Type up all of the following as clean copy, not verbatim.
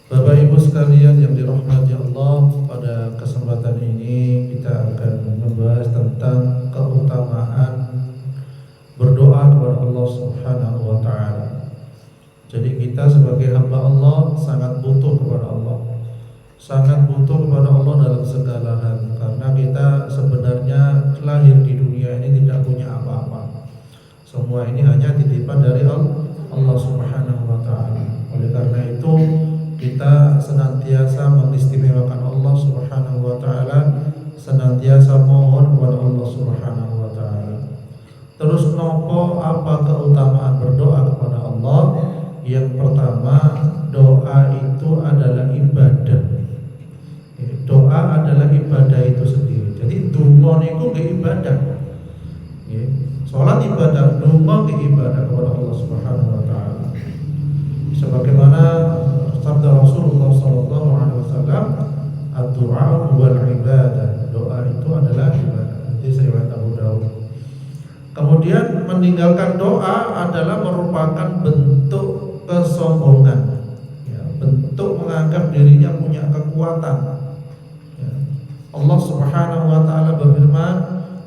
Bapak Ibu sekalian yang dirahmati Allah, pada kesempatan ini kita akan membahas tentang keutamaan berdoa kepada Allah Subhanahu wa taala. Jadi kita sebagai hamba Allah sangat butuh kepada Allah. Sangat butuh kepada Allah dalam segala hal, karena kita sebenarnya lahir di dunia ini tidak punya apa-apa. Semua ini hanya titipan dari Allah Subhanahu wa taala. Oleh karena itu kita senantiasa mengistimewakan Allah Subhanahu wa taala, senantiasa mohon kepada Allah Subhanahu wa taala. Terus nopo apa keutamaan berdoa kepada Allah? Yang pertama, doa itu adalah ibadah. Doa adalah ibadah itu sendiri. Jadi donga niku nggih ibadah. Nggih. Salat ibadah, donga nggih ibadah kepada Allah Subhanahu wa taala. Sebagaimana sabda Rasulullah sallallahu alaihi wasallam, "Ad-du'a huwal ibadah." Doa itu adalah ibadah. Nanti saya riwayat Abu Daud. Kemudian meninggalkan doa adalah merupakan bentuk kesombongan, ya, bentuk menganggap dirinya punya kekuatan. Ya. Allah Subhanahu wa taala berfirman,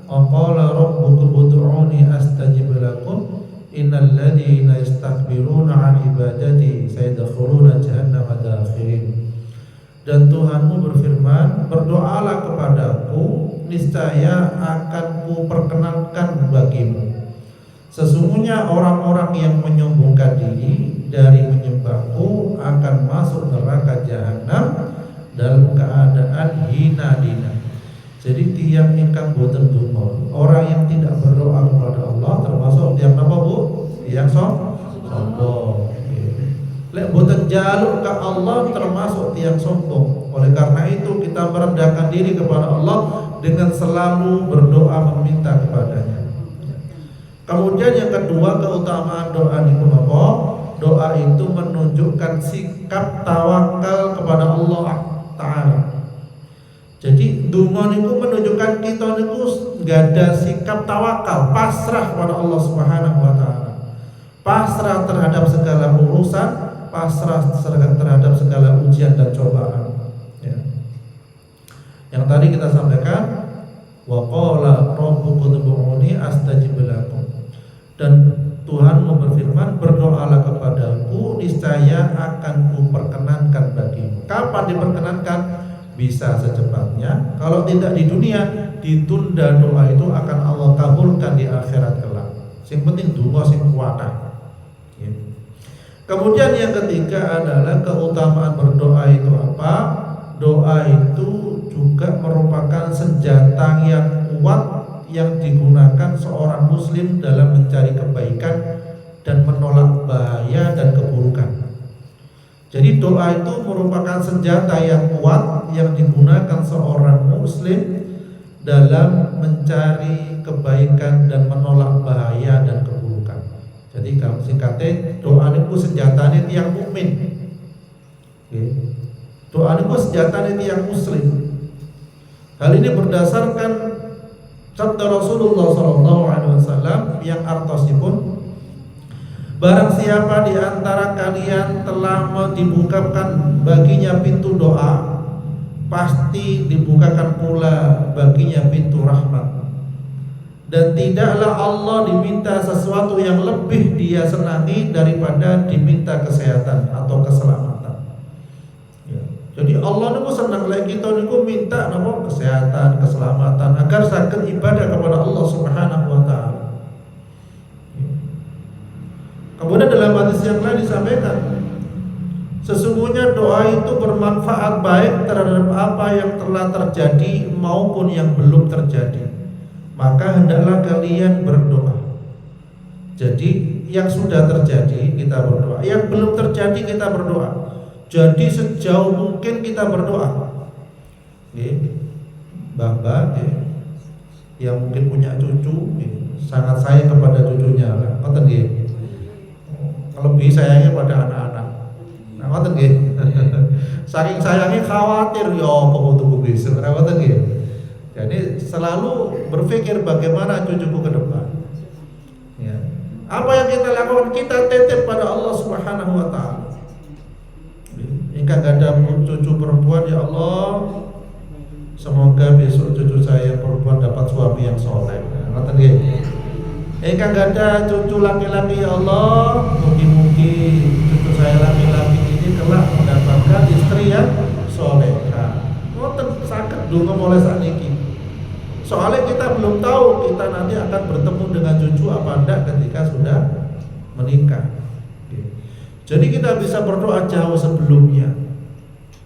"Qala rabbukum ud'uni astajib lakum, innal ladzina yastakbiruna 'an ibadati sayadkhuluna jahannama dakhirin." Dan Tuhanmu berfirman, "Berdoalah kepadaku, niscaya akan kuperkenankan bagimu. Sesungguhnya orang-orang yang menyombongkan diri dari menyembahku akan masuk neraka jahanam dalam keadaan hina dina." Jadi tiang ingkang boten donga, orang yang tidak berdoa kepada Allah termasuk tiang napa Bu? Tiang sombong. Lek boten jaluk ke Allah termasuk tiang sombong. Oleh karena itu kita merendahkan diri kepada Allah dengan selalu berdoa meminta kepadanya. Kemudian yang kedua, keutamaan doa niku napa? Doa itu menunjukkan sikap tawakal kepada Allah Ta'ala. Jadi donga niku menunjukkan kita niku ada sikap tawakal, pasrah kepada Allah Subhanahu wa taala. Pasrah terhadap segala urusan, pasrah terhadap segala ujian dan cobaan. Ya. Yang tadi kita sampaikan, wa qala rabbukum ud'uni astajib lakum. Dan Tuhan berfirman, berdoalah kepadaku, niscaya akan kuperkenankan bagimu. Kapan diperkenankan? Bisa secepatnya. Kalau tidak di dunia, ditunda doa itu akan Allah kabulkan di akhirat kelak. Yang penting donga sing kuat. Ya. Kemudian yang ketiga adalah keutamaan berdoa itu apa? Doa itu juga merupakan senjata yang kuat yang digunakan seorang muslim dalam mencari kebaikan dan menolak bahaya dan keburukan. Jadi doa itu merupakan senjata yang kuat yang digunakan seorang muslim dalam mencari kebaikan dan menolak bahaya dan keburukan. Jadi kalau singkatnya, doa itu senjatanya tiang mukmin. Doa itu senjatanya tiang muslim. Hal ini berdasarkan sabda Rasulullah SAW yang artosipun, barang siapa di antara kalian telah dibukakan baginya pintu doa, pasti dibukakan pula baginya pintu rahmat. Dan tidaklah Allah diminta sesuatu yang lebih dia senangi daripada diminta kesehatan atau keselamatan. Ya. Jadi Allah niku senang lek kita niku minta napa kesehatan, keselamatan agar saged ibadah kepada Allah Subhanahu wa taala. Kemudian dalam hadis yang lain disampaikan, sesungguhnya doa itu bermanfaat baik terhadap apa yang telah terjadi maupun yang belum terjadi. Maka hendaklah kalian berdoa. Jadi yang sudah terjadi kita berdoa, yang belum terjadi kita berdoa. Jadi sejauh mungkin kita berdoa. Mbah-mbah yang mungkin punya cucu, sangat sayang kepada cucunya. Ngoten nggih. Lebih sayangnya pada anak-anak. Nah, ngoten nggih. Saking sayangnya khawatir ya apa tuku besok. Nah, ngoten nggih. Jadi selalu berpikir bagaimana cucuku ke depan. Ya. Apa yang kita lakukan, kita titip pada Allah Subhanahu wa taala. Ingkang gadah cucu perempuan, ya Allah, semoga besok cucu saya perempuan dapat suami yang soleh. Ngoten nggih. Ingkang gadah cucu laki-laki, ya Allah, mugi-mugi cucu saya laki-laki ini kelak mendapatkan istri yang solehah. Ngoten saged donga mulai sakniki. Soalnya kita belum tahu kita nanti akan bertemu dengan cucu apa enggak ketika sudah menikah. Jadi kita bisa berdoa jauh sebelumnya.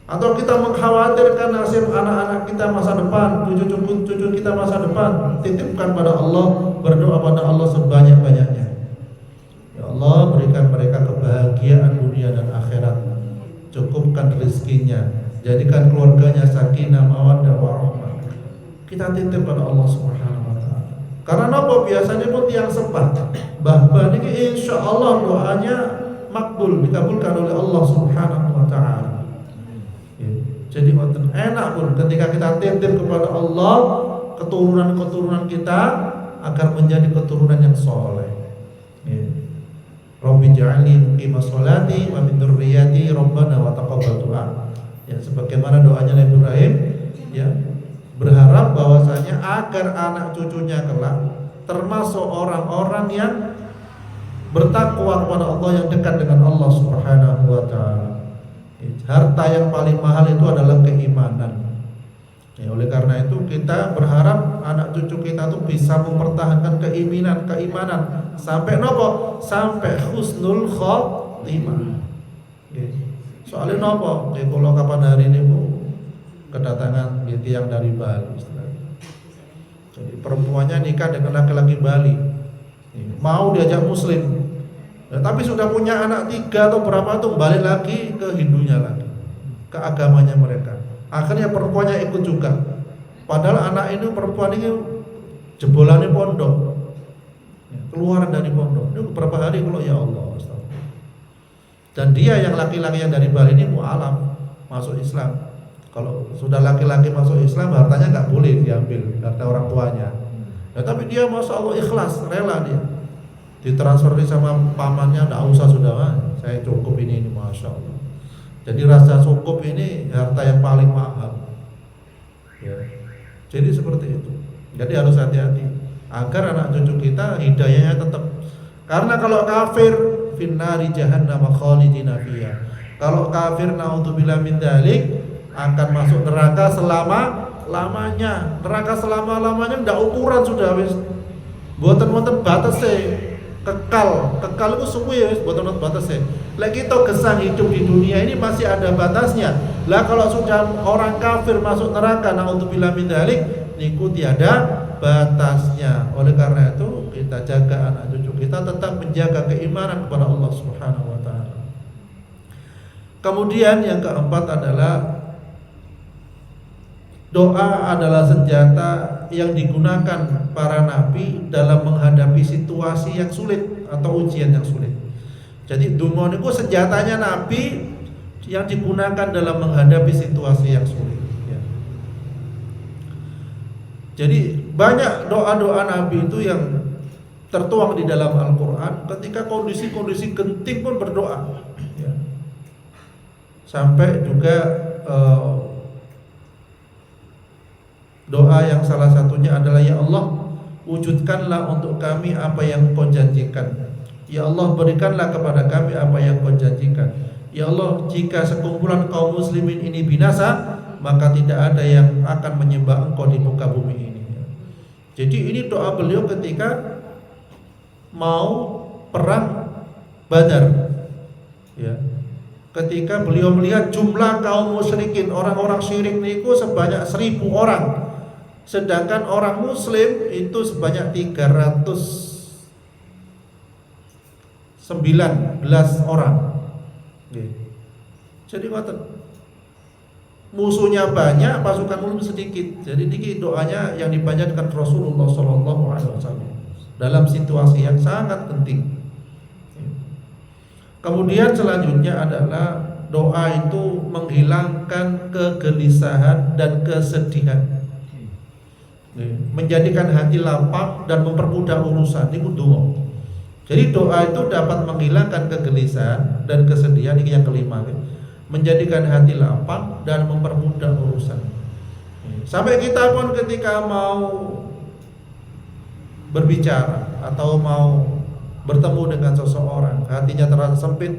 Atau kita mengkhawatirkan nasib anak-anak kita masa depan, cucu kita masa depan, titipkan pada Allah, berdoa pada Allah sebanyak-banyaknya. Ya Allah, berikan mereka kebahagiaan dunia dan akhirat. Cukupkan rezekinya, jadikan keluarganya sakinah, mawaddah, warahmah. Kita titip pada Allah Subhanahu wa taala. Karena apa? Biasanya pun tiang sepah. Bahwa ini insyaallah doanya makbul, dikabulkan oleh Allah Subhanahu wa taala. Jadi enak pun ketika kita titip kepada Allah keturunan-keturunan kita agar menjadi keturunan yang soleh. Rabbi ja'alni muqimas sholati wa min dzurriyyati rabbana wa taqabbal du'a. Ya, sebagaimana doanya Nabi Ibrahim, ya, berharap bahwasanya agar anak cucunya kelak termasuk orang-orang yang bertakwa kepada Allah, yang dekat dengan Allah Subhanahu wa taala. Harta yang paling mahal itu adalah keimanan. Ya, oleh karena itu kita berharap anak cucu kita tuh bisa mempertahankan keimanan sampai nopo? Sampai husnul khotimah. Soalnya nopo? Kalau kapan hari ini Bu kedatangan yang dari Bali. Jadi perempuannya nikah dengan laki-laki Bali. Mau diajak muslim. Nah, tapi sudah punya anak 3 atau berapa tuh balik lagi ke Hindunya lagi, ke agamanya mereka. Akhirnya perempuannya ikut juga. Padahal anak ini perempuan ini jebolannya pondok, keluaran dari pondok. Ini beberapa hari kalau ya Allah. Dan dia yang laki-laki yang dari Bali ini mu'alaf, masuk Islam. Kalau sudah laki-laki masuk Islam, hartanya nggak boleh diambil harta orang tuanya. Nah, tapi dia masya Allah ikhlas, rela dia. Ditransfer sama pamannya, tidak usah sudah, saya cukup ini masya Allah. Jadi rasa cukup ini harta yang paling mahal. Ya. Jadi seperti itu. Jadi harus hati-hati agar anak cucu kita hidayahnya tetap. Karena kalau kafir finnari jahannam khalidina fiha. Kalau kafir naudzubillah min dzalik akan masuk neraka selama-lamanya. Neraka selama-lamanya ndak ukuran sudah wis. Mboten batas kekal itu suwi wis mboten batas. Lah kita gesang hidup di dunia ini masih ada batasnya. Lah kalau sudah orang kafir masuk neraka naudzubillah min dzalik niku tiada batasnya. Oleh karena itu kita jaga anak cucu kita tetap menjaga keimanan kepada Allah Subhanahu wa taala. Kemudian yang keempat adalah doa adalah senjata yang digunakan para nabi dalam menghadapi situasi yang sulit atau ujian yang sulit. Jadi donga niku senjatanya nabi yang digunakan dalam menghadapi situasi yang sulit. Ya. Jadi banyak doa-doa nabi itu yang tertuang di dalam Al-Quran. Ketika kondisi-kondisi genting pun berdoa. Ya. Sampai juga doa yang salah satunya adalah ya Allah, wujudkanlah untuk kami apa yang Kau janjikan. Ya Allah, berikanlah kepada kami apa yang Kau janjikan. Ya Allah, jika sekumpulan kaum muslimin ini binasa, maka tidak ada yang akan menyembah Engkau di muka bumi ini. Jadi ini doa beliau ketika mau perang Badar. Ya. Ketika beliau melihat jumlah kaum musyrikin, orang-orang syirik niku sebanyak 1000 orang. Sedangkan orang muslim itu sebanyak 319 orang. Jadi musuhnya banyak, pasukan muslim sedikit. Jadi ini doanya yang dipanjatkan Rasulullah SAW dalam situasi yang sangat penting. Kemudian selanjutnya adalah doa itu menghilangkan kegelisahan dan kesedihan, menjadikan hati lapang dan mempermudah urusan. Itu doa. Jadi doa itu dapat menghilangkan kegelisahan dan kesedihan. Ini yang kelima, menjadikan hati lapang dan mempermudah urusan. Sampai kita pun ketika mau berbicara atau mau bertemu dengan seseorang, hatinya terasa sempit,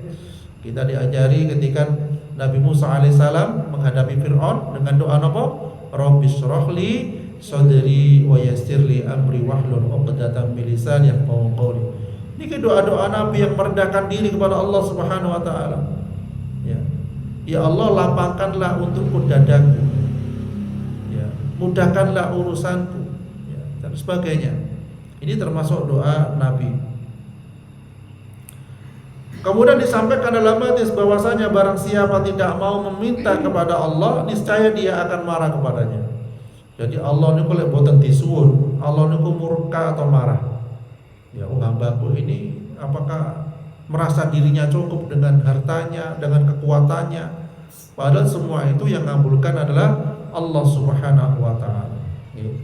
kita diajari ketika Nabi Musa alaihissalam menghadapi Fir'aun dengan doa apa? Rabbi shrahli sadri wa yassirli amri wahlul 'uqdatam min lisani yafqahu qawli. Ini doa-doa Nabi yang merendahkan diri kepada Allah Subhanahu wa taala. Ya Allah, lapangkanlah untukku dadaku, ya, mudahkanlah urusanku, ya, dan sebagainya. Ini termasuk doa Nabi. Kemudian disampaikan dalam hadis bahwasanya barang siapa tidak mau meminta kepada Allah, niscaya dia akan marah kepadanya. Jadi Allah niku lek boten disuwun, Allah niku murka atau marah. Ya, hambaku ini apakah merasa dirinya cukup dengan hartanya, dengan kekuatannya, padahal semua itu yang ngabulkan adalah Allah Subhanahu wa taala.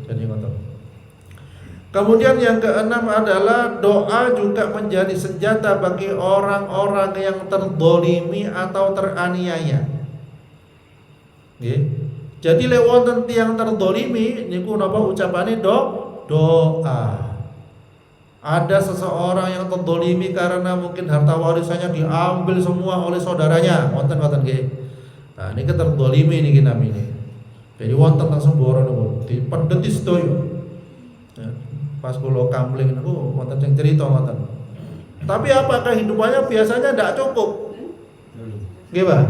Jadi ngoten. Kemudian yang keenam adalah doa juga menjadi senjata bagi orang-orang yang terdolimi atau teraniaya. Jadi lewat yang terdolimi niku napa ucapane doa. Ada seseorang yang terdolimi karena mungkin harta warisannya diambil semua oleh saudaranya, wonten nggih. Nah, niki terdolimi niki namine. Jadi wonten teng semboro niku dipendheti sedaya. Ya, pas kula kamling niku wonten sing cerita ngoten. Tapi apakah hidupannya biasanya tidak cukup? Nggih, Pak.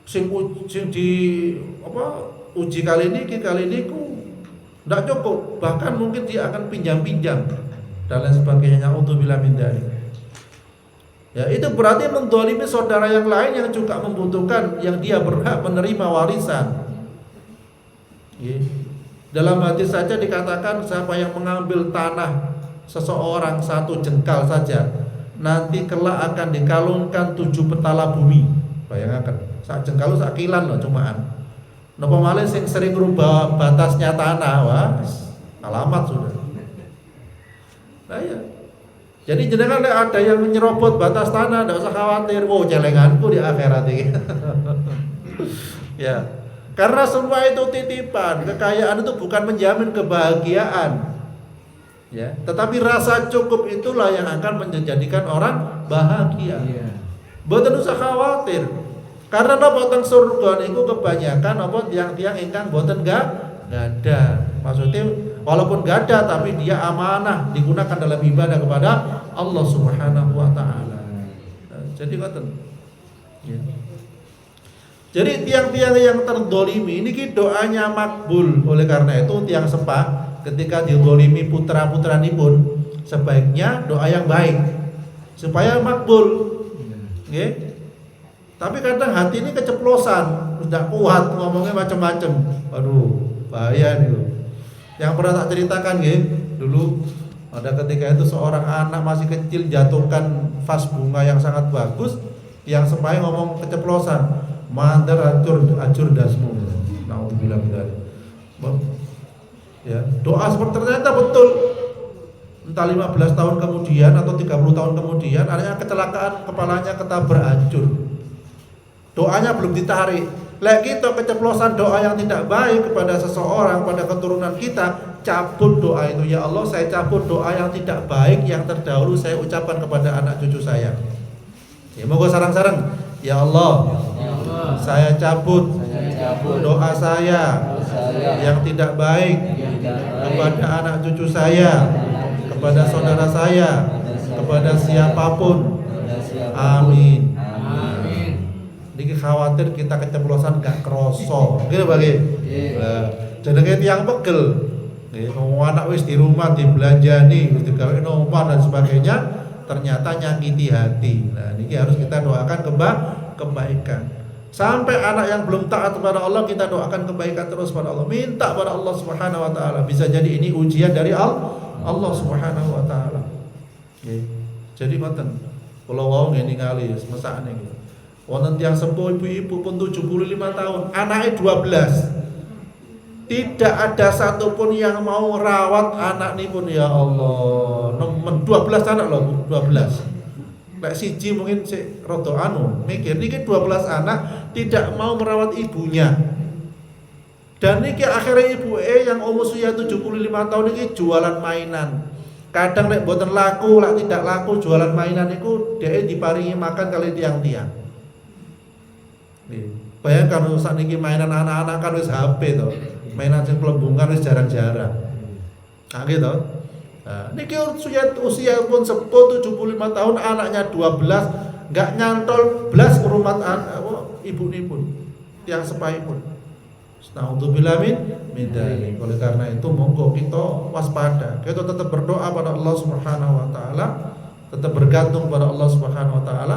Sing di uji kali ini ku tidak cukup, bahkan mungkin dia akan pinjam-pinjam dan lain sebagainya. Na'udzubillah min dzalik. Ya, itu berarti mendolimi saudara yang lain yang juga membutuhkan, yang dia berhak menerima warisan. Dalam hadis saja dikatakan siapa yang mengambil tanah seseorang 1 jengkal saja, nanti kelak akan dikalungkan 7 petala bumi. Bayangkan, sak jengkal sak kilan loh cumaan. Napa malih sing sering rubah batasnya tanah, wah, alamat sudah. Nah ya. Jadi jenengan ada yang menyerobot batas tanah, tidak usah khawatir, celenganku di akhirat ini. Ya. Karena semua itu titipan, kekayaan itu bukan menjamin kebahagiaan. Ya, tetapi rasa cukup itulah yang akan menjadikan orang bahagia. Mboten usah khawatir. Karena napa teng surga niku kebanyakan apa tiang-tiang ingkang boten gada. Maksudnya walaupun gada tapi dia amanah digunakan dalam ibadah kepada Allah Subhanahu wa taala. Jadi ngoten. Ya. Jadi tiang-tiang yang terdolimi ini doanya makbul. Oleh karena itu tiang sepah ketika didolimi putra-putranipun sebaiknya doa yang baik supaya makbul. Nggih. Tapi kadang hati ini keceplosan, tidak kuat ngomongnya macam-macam. Aduh, bahaya nih. Yang pernah tak ceritakan dulu ada ketika itu seorang anak masih kecil jatuhkan vas bunga yang sangat bagus, yang sempai ngomong keceplosan, mandar acur dasmu. Nauzubillah min dzalik. Ya, doa seperti ternyata betul. Entah 15 tahun kemudian atau 30 tahun kemudian anaknya kecelakaan, kepalanya ketabrak hancur. Doanya belum ditarik. Lagi kita keceplosan doa yang tidak baik kepada seseorang, pada keturunan kita, cabut doa itu. Ya Allah, saya cabut doa yang tidak baik yang terdahulu saya ucapkan kepada anak cucu saya. Ya moga sarang-sarang. Ya Allah, saya cabut doa saya yang tidak baik kepada anak cucu saya, kepada saudara saya, kepada siapapun. Amin. Niki khawatir kita keceplosan gak kroso. Gitu bagi. Jenenge tiyang pegel. Anak wis di rumah dibelanjani, wis digawe omah dan sebagainya, ternyata nyakiti hati. Nah, niki harus kita doakan kebaikan. Sampai anak yang belum taat kepada Allah kita doakan kebaikan terus pada Allah. Minta pada Allah Subhanahu wa taala. Bisa jadi ini ujian dari Allah Subhanahu wa taala. Jadi ngoten. Kula wau ningali semesakne iki. Wonten tiyang sepuh ibu-ibu pun 75 tahun, anaknya 12. Tidak ada satupun yang mau rawat anak ini pun, ya Allah. Nemen 12 anak loh, 12. Lek siji mungkin sik rada mikir niki 12 anak tidak mau merawat ibunya. Dan niki akhirnya ibu yang usia 75 tahun niki jualan mainan. Kadang lek mboten laku, lek tidak laku jualan mainan niku dhek diparingi makan kali tiang-tiang. Bayangkan saat niki mainan anak-anak kan wis HP to. Mainan sing pelembungan wis jarang-jarang. Nah gitu. Nah, niki usia pun sepuh 75 tahun, anaknya 12, enggak nyantol blas ke rumah ibu ini pun, tiang sepai pun. Naudzubillah min dzalik. Oleh karena itu monggo kita waspada. Kita tetap berdoa pada Allah Subhanahu wa taala, tetap bergantung pada Allah Subhanahu wa taala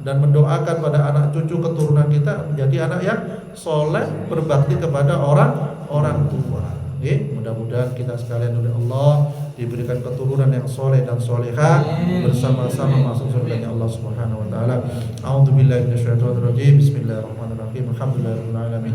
dan mendoakan pada anak cucu keturunan kita menjadi anak yang soleh, berbakti kepada orang tua. Mudah-mudahan kita sekalian oleh Allah diberikan keturunan yang soleh dan soleha bersama-sama masuk surganya Allah Subhanahu wa taala. A'udzubillahi minasyaitonir rajim. Bismillahirrahmanirrahim. Alhamdulillahirabbil alamin.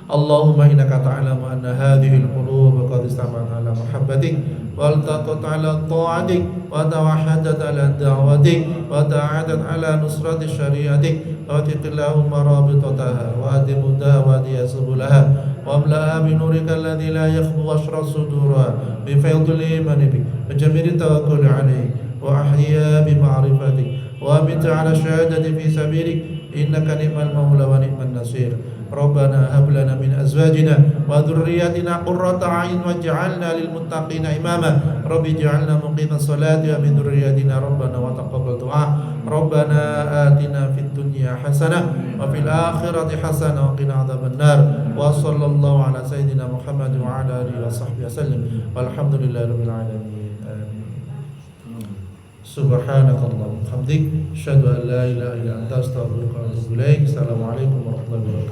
Allahumma innaka ta'lamu anna hadhihi al-qulub qad istama'at ala mahabbatik wal taqat ala ta'atik wa tawahhadat ala da'watik wa ta'adat ala nusrati syariatik wa tiqillahumma rabitataha wa adimu da'wati subulaha wa amla'a bi nurika alladhi la yakhbu ashra sudura bi faydil iman bik wa jamil tawakkul alayk wa ahya bi ma'rifatik wa amit ala syahadati fi sabilik innaka ni'mal maula wa ni'man nasir. Rabbana hab lana min azwajina wa dhurriyyatina qurrata a'yun waj'alna lil muttaqina imama. Rabbi ij'alna muqimas salati wa min dhurriyyatina rabbana wa taqabbal du'a. Rabbana atina fid dunya hasanah wa fil akhirati hasanah wa qina adzaban nar. Wa sallallahu ala sayyidina Muhammad wa ala alihi wa sahbihi wasallam. Walhamdulillahirabbil alamin. Subhanakallahumma wa bihamdik asyhadu an la ilaha illa anta astaghfiruka wa atubu ilaik. Assalamualaikum warahmatullahi wabarakatuh.